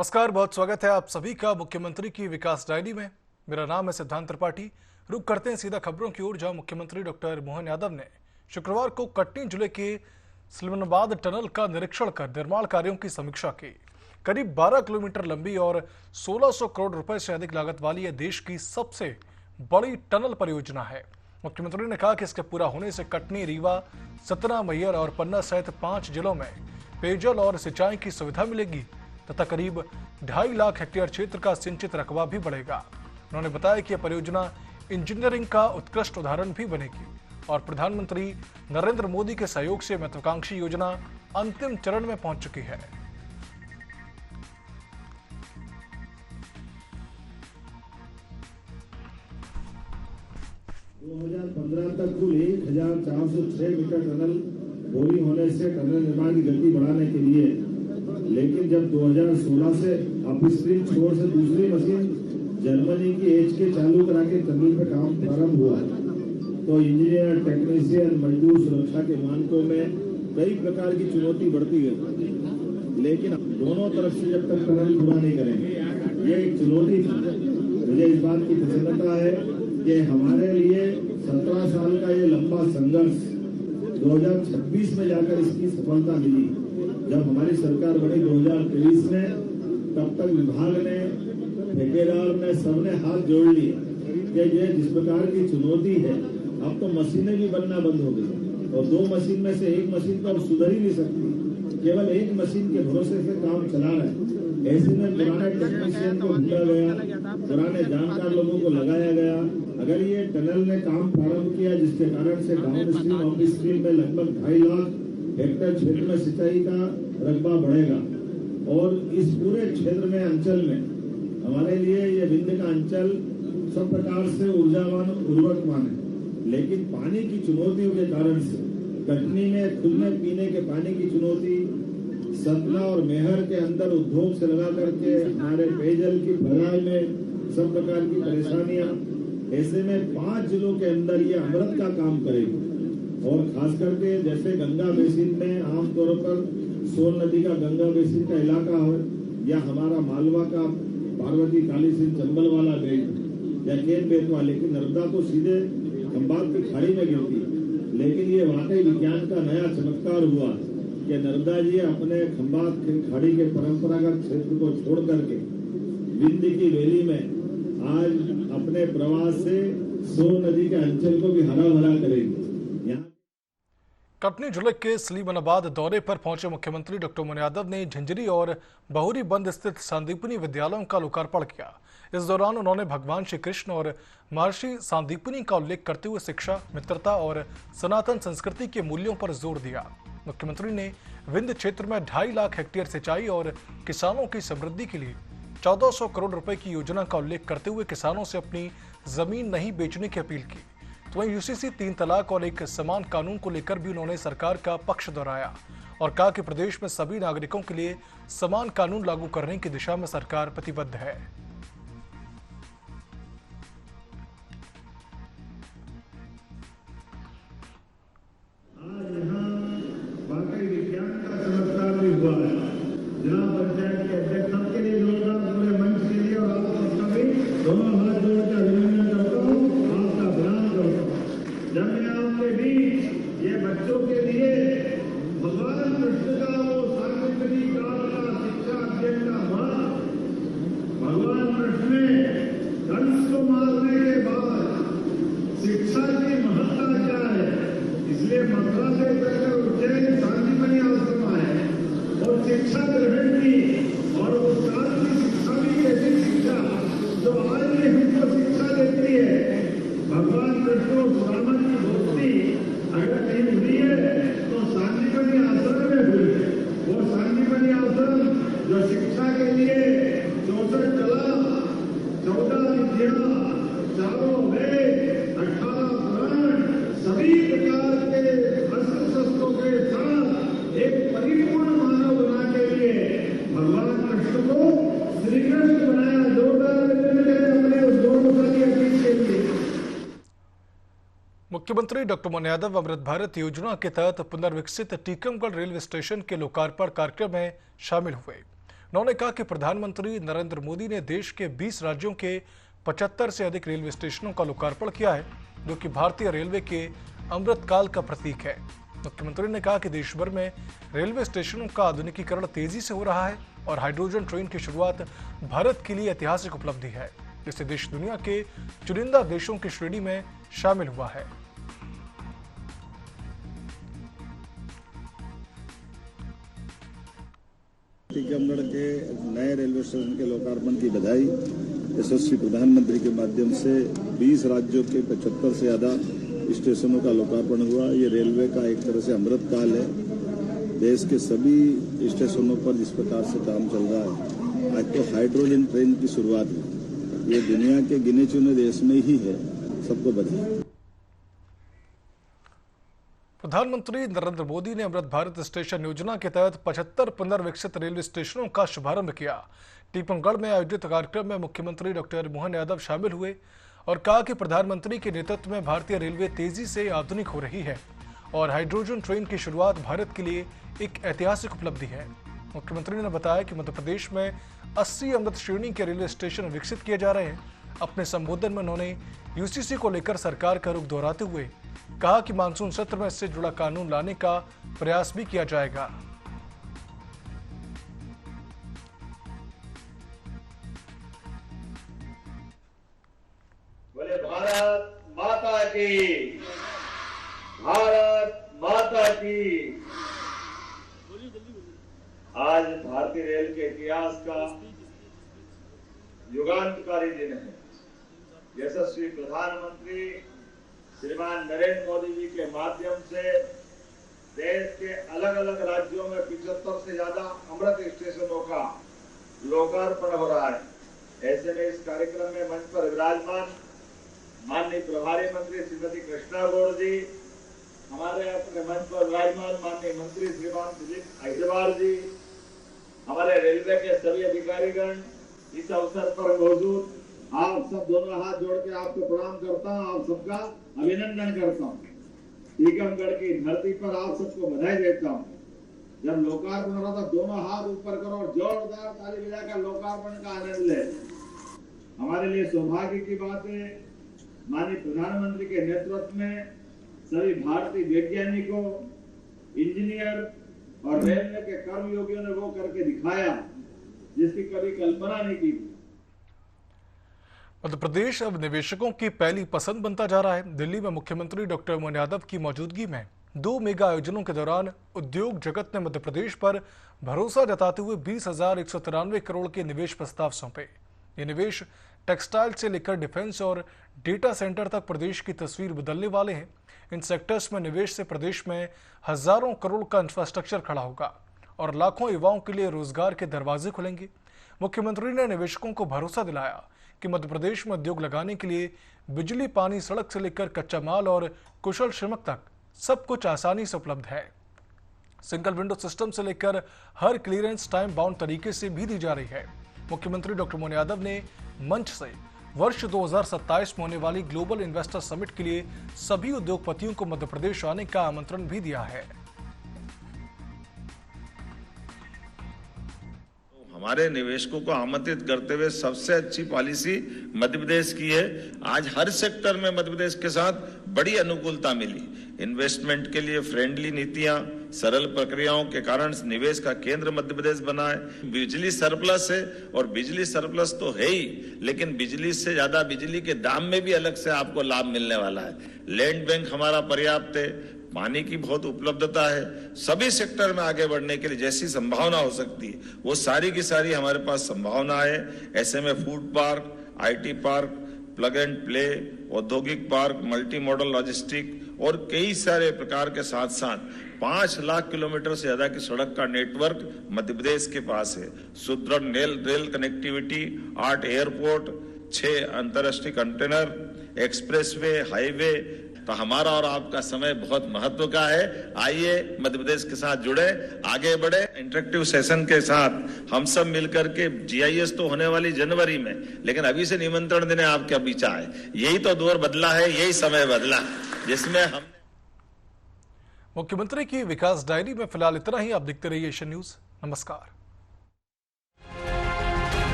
नमस्कार, बहुत स्वागत है आप सभी का मुख्यमंत्री की विकास डायरी में। मेरा नाम है सिद्धांत त्रिपाठी। रुक करते हैं सीधा खबरों की ओर, जहां मुख्यमंत्री डॉक्टर मोहन यादव ने शुक्रवार को कटनी जिले के स्लिमनाबाद टनल का निरीक्षण कर निर्माण कार्यों की समीक्षा की। करीब 12 किलोमीटर लंबी और 1600 करोड़ रुपए से अधिक लागत वाली यह देश की सबसे बड़ी टनल परियोजना है। मुख्यमंत्री ने कहा कि इसके पूरा होने से कटनी, रीवा, सतना, मैहर और पन्ना सहित 5 जिलों में पेयजल और सिंचाई की सुविधा मिलेगी तथा करीब 2.5 लाख हेक्टेयर क्षेत्र का सिंचित रकबा भी बढ़ेगा। उन्होंने बताया कि यह परियोजना इंजीनियरिंग का उत्कृष्ट उदाहरण भी बनेगी और प्रधानमंत्री नरेंद्र मोदी के सहयोग से महत्वाकांक्षी योजना अंतिम चरण में पहुंच चुकी है। 2015 तक कुल 1406 मीटर टनल बोरी होने से टनल निर्माण की गति बढ़ाने के लिए, लेकिन जब 2016 से अपस्ट्रीम छोर से दूसरी मशीन जर्मनी की एच के चालू करा के टनल पर काम प्रारंभ हुआ, तो इंजीनियर, टेक्नीशियन, मजदूर सुरक्षा के मानकों में कई प्रकार की चुनौती बढ़ती गई। लेकिन दोनों तरफ से जब तक टनल पूरा नहीं करेंगे, ये एक चुनौती थी। मुझे इस बात की प्रसन्नता है कि हमारे लिए 17 साल का ये लंबा संघर्ष 2026 में जाकर इसकी सफलता मिली। जब हमारी सरकार बनी 2023 में, तब तक विभाग ने, ठेकेदार ने, सबने हाथ जोड़ लिए कि ये जिस प्रकार की चुनौती है, अब तो मशीनें भी बनना बंद हो गई और 2 मशीन में से 1 मशीन तो अब सुधर ही नहीं सकती, केवल 1 मशीन के भरोसे से काम चला रहा है। ऐसे में पुराने टेक्नीशियन को ढूंढा गया, पुराने जानकार लोगों को लगाया गया। अगर ये टनल ने काम प्रारंभ किया, जिसके कारण से डाउन स्ट्रीम, अप स्ट्रीम में लगभग 2.5 लाख हेक्टेयर क्षेत्र में सिंचाई का रकबा बढ़ेगा और इस पूरे क्षेत्र में, अंचल में हमारे लिए ये विंध्य का अंचल सब प्रकार से ऊर्जावान, उर्वरकवान है। लेकिन पानी की चुनौतियों के कारण से कटनी में खुद में पीने के पानी की चुनौती, सतना और मैहर के अंदर उद्योग से लगा करके हमारे पेयजल की भराई में सब प्रकार की परेशानियां। ऐसे में 5 जिलों के अंदर ये अमृत का काम करेगी और खास करके जैसे गंगा बेसिन में आमतौर पर सोन नदी का गंगा बेसिन का इलाका हो, या हमारा मालवा का पार्वती काली सिंह चंबल वाला बेल्ट या केन बेतवा, लेकिन नर्मदा तो सीधे खंबात की खाड़ी में गिरती है। लेकिन ये वाकई विज्ञान का नया चमत्कार हुआ कि नर्मदा जी अपने खंबात की खाड़ी के परंपरागत क्षेत्र को छोड़ करके विंध्य की वैली में आज अपने प्रवास से सोन नदी के अंचल को भी हरा भरा करेगी। कटनी जिले के स्लिमनाबाद दौरे पर पहुंचे मुख्यमंत्री डॉक्टर मोहन यादव ने झंझरी और बहुरी बंद स्थित सांदीपनी विद्यालयों का लोकार्पण किया। इस दौरान उन्होंने भगवान श्री कृष्ण और महर्षि सांदीपनी का उल्लेख करते हुए शिक्षा, मित्रता और सनातन संस्कृति के मूल्यों पर जोर दिया। मुख्यमंत्री ने विंध्य क्षेत्र में 2.5 लाख हेक्टेयर सिंचाई और किसानों की समृद्धि के लिए 1400 करोड़ रुपए की योजना का उल्लेख करते हुए किसानों से अपनी जमीन नहीं बेचने की अपील की। तो वहीं यूसीसी 3 तलाक और एक समान कानून को लेकर भी उन्होंने सरकार का पक्ष दोहराया और कहा कि प्रदेश में सभी नागरिकों के लिए समान कानून लागू करने की दिशा में सरकार प्रतिबद्ध है। आज यहाँ वाकई विज्ञान का चमत्कार भी हुआ है। जिला पंचायत के अध्यक्ष सबके लिए जोरदार पूरे मंच के लिए और आप सबका भी दोनों हाथ जोड़कर अभिनंदन करता हूँ, आपका प्रणाम करता हूँ। जब मैं आपके बीच ये बच्चों के लिए भगवान कृष्ण का वो सांदीपनी काल का शिक्षा अध्ययन का मार्ग, भगवान कृष्ण ने कंस को मारने के बाद शिक्षा की महत्ता क्या है, इसलिए मथुरा से लेकर उज्जैन सांदीपनी आश्रम आए और शिक्षा ग्रहण की और उस काल की शिक्षा भी ऐसी शिक्षा जो आज भी हमको शिक्षा देती है। भगवान कृष्ण ब्राह्मण की भक्ति अगर कहीं हुई है तो सांदीपनी आश्रम में हुई है। वो सांदीपनी आश्रम जो शिक्षा के लिए 64 कला, 14 विद्या, 4 वेद, 18 पुराण, सभी प्रकार के अस्त्र शस्त्रों के साथ एक परिपूर्ण मानव बनाने के लिए भगवान कृष्ण को श्री कृष्ण बनाया। जोरदार अपने उस दोनों की अपील के लिए मुख्यमंत्री डॉक्टर मोहन यादव अमृत भारत योजना के तहत पुनर्विकसित टीकमगढ़ रेलवे स्टेशन के लोकार्पण कार्यक्रम में शामिल हुए। उन्होंने कहा कि प्रधानमंत्री नरेंद्र मोदी ने देश के 20 राज्यों के 75 से अधिक रेलवे स्टेशनों का लोकार्पण किया है, जो कि भारतीय रेलवे के अमृतकाल का प्रतीक है। मुख्यमंत्री ने कहा कि देश भर में रेलवे स्टेशनों का आधुनिकीकरण तेजी से हो रहा है और हाइड्रोजन ट्रेन की शुरुआत भारत के लिए ऐतिहासिक उपलब्धि है, जिससे देश दुनिया के चुनिंदा देशों की श्रेणी में शामिल हुआ है। टीकमगढ़ के नए रेलवे स्टेशन के लोकार्पण की बधाई। यशस्वी प्रधानमंत्री के माध्यम से 20 राज्यों के 75 से ज्यादा स्टेशनों का लोकार्पण हुआ। ये रेलवे का एक तरह से अमृतकाल है। देश के सभी स्टेशनों पर जिस प्रकार से काम चल रहा है, आज तो हाइड्रोजन ट्रेन की शुरुआत है। ये दुनिया के गिने चुने देश में ही है। सबको बधाई। प्रधानमंत्री नरेंद्र मोदी ने अमृत भारत स्टेशन योजना के तहत 75 पुनर्विकसित रेलवे स्टेशनों का शुभारंभ किया। टीकमगढ़ में आयोजित कार्यक्रम में मुख्यमंत्री डॉक्टर मोहन यादव शामिल हुए और कहा कि प्रधानमंत्री के नेतृत्व में भारतीय रेलवे तेजी से आधुनिक हो रही है और हाइड्रोजन ट्रेन की शुरुआत भारत के लिए एक ऐतिहासिक उपलब्धि है। मुख्यमंत्री ने बताया कि मध्य प्रदेश में 80 अमृत श्रेणी के रेलवे स्टेशन विकसित किए जा रहे हैं। अपने संबोधन में उन्होंने यूसीसी को लेकर सरकार का रुख दोहराते हुए कहा कि मानसून सत्र में इससे जुड़ा कानून लाने का प्रयास भी किया जाएगा। बोले भारत माता की, भारत माता की। आज भारतीय रेल के इतिहास का युगांतकारी दिन है। यशस्वी प्रधानमंत्री श्रीमान नरेंद्र मोदी जी के माध्यम से देश के अलग अलग राज्यों में 75 से ज्यादा अमृत स्टेशनों का लोकार्पण हो रहा है। ऐसे में इस कार्यक्रम में मंच पर विराजमान माननीय प्रभारी मंत्री श्रीमती कृष्णा गौड़ जी, हमारे अपने मंच पर विराजमान माननीय मंत्री श्रीमान दिलीप अग्रवाल जी, हमारे रेलवे के सभी अधिकारीगण इस अवसर पर मौजूद, आप सब दोनों हाथ जोड़ के आपको प्रणाम करता हूँ। आप सबका अभिनंदन करता हूँ। टीकमगढ़ की धरती पर आप सबको बधाई देता हूँ। जब लोकार्पण हो रहा था, दोनों हाथ ऊपर करो और जोरदार ताली बजाकर लोकार्पण का आनंद ले। हमारे लिए सौभाग्य की बात है, माननीय प्रधानमंत्री के नेतृत्व में सभी भारतीय वैज्ञानिकों, इंजीनियर और रेलवे के कर्मयोगियों ने वो करके दिखाया जिसकी कभी कल्पना नहीं की। मध्य प्रदेश अब निवेशकों की पहली पसंद बनता जा रहा है। दिल्ली में मुख्यमंत्री डॉक्टर मोहन यादव की मौजूदगी में 2 मेगा आयोजनों के दौरान उद्योग जगत ने मध्य प्रदेश पर भरोसा जताते हुए 20,193 करोड़ के निवेश प्रस्ताव सौंपे। ये निवेश टेक्सटाइल से लेकर डिफेंस और डेटा सेंटर तक प्रदेश की तस्वीर बदलने वाले हैं। इन सेक्टर्स में निवेश से प्रदेश में हजारों करोड़ का इंफ्रास्ट्रक्चर खड़ा होगा और लाखों युवाओं के लिए रोजगार के दरवाजे खुलेंगे। मुख्यमंत्री ने निवेशकों को भरोसा दिलाया कि मध्य प्रदेश में उद्योग लगाने के लिए बिजली, पानी, सड़क से लेकर कच्चा माल और कुशल श्रमिक तक सब कुछ आसानी से उपलब्ध है। सिंगल विंडो सिस्टम से लेकर हर क्लियरेंस टाइम बाउंड तरीके से भी दी जा रही है। मुख्यमंत्री डॉक्टर मोहन यादव ने मंच से वर्ष 2027 में होने वाली ग्लोबल इन्वेस्टर समिट के लिए सभी उद्योगपतियों को मध्य प्रदेश आने का आमंत्रण भी दिया है। हमारे निवेशकों को आमंत्रित करते हुए सबसे अच्छी पॉलिसी मध्य प्रदेश की है। आज हर सेक्टर में मध्य प्रदेश के साथ बड़ी अनुकूलता मिली। इन्वेस्टमेंट के लिए फ्रेंडली नीतियां, सरल प्रक्रियाओं के कारण निवेश का केंद्र मध्य प्रदेश बना है। बिजली सरप्लस है और बिजली सरप्लस तो है ही, लेकिन बिजली से ज्यादा बिजली के दाम में भी अलग से आपको लाभ मिलने वाला है। लैंड बैंक हमारा पर्याप्त है, पानी की बहुत उपलब्धता है। सभी सेक्टर में आगे बढ़ने के लिए जैसी संभावना हो सकती है वो सारी की सारी हमारे पास संभावना है। ऐसे में food park, IT park, plug and play, औद्योगिक पार्क, मल्टी मॉडल लॉजिस्टिक और कई सारे प्रकार के साथ साथ 5 लाख किलोमीटर से ज्यादा की सड़क का नेटवर्क मध्य प्रदेश के पास है। सुदृढ़ रेल कनेक्टिविटी, 8 एयरपोर्ट, 6 अंतर्राष्ट्रीय कंटेनर, एक्सप्रेसवे, हाईवे। तो हमारा और आपका समय बहुत महत्व का है। आइए मध्य प्रदेश के साथ जुड़े, आगे बढ़े। इंटरेक्टिव सेशन के साथ हम सब मिलकर के जीआईएस तो होने वाली जनवरी में, लेकिन अभी से निमंत्रण देने आपके बीच आए। यही तो दौर बदला है, यही समय बदला जिसमें हम। मुख्यमंत्री की विकास डायरी में फिलहाल इतना ही। आप देखते रहिए एशियन न्यूज। नमस्कार।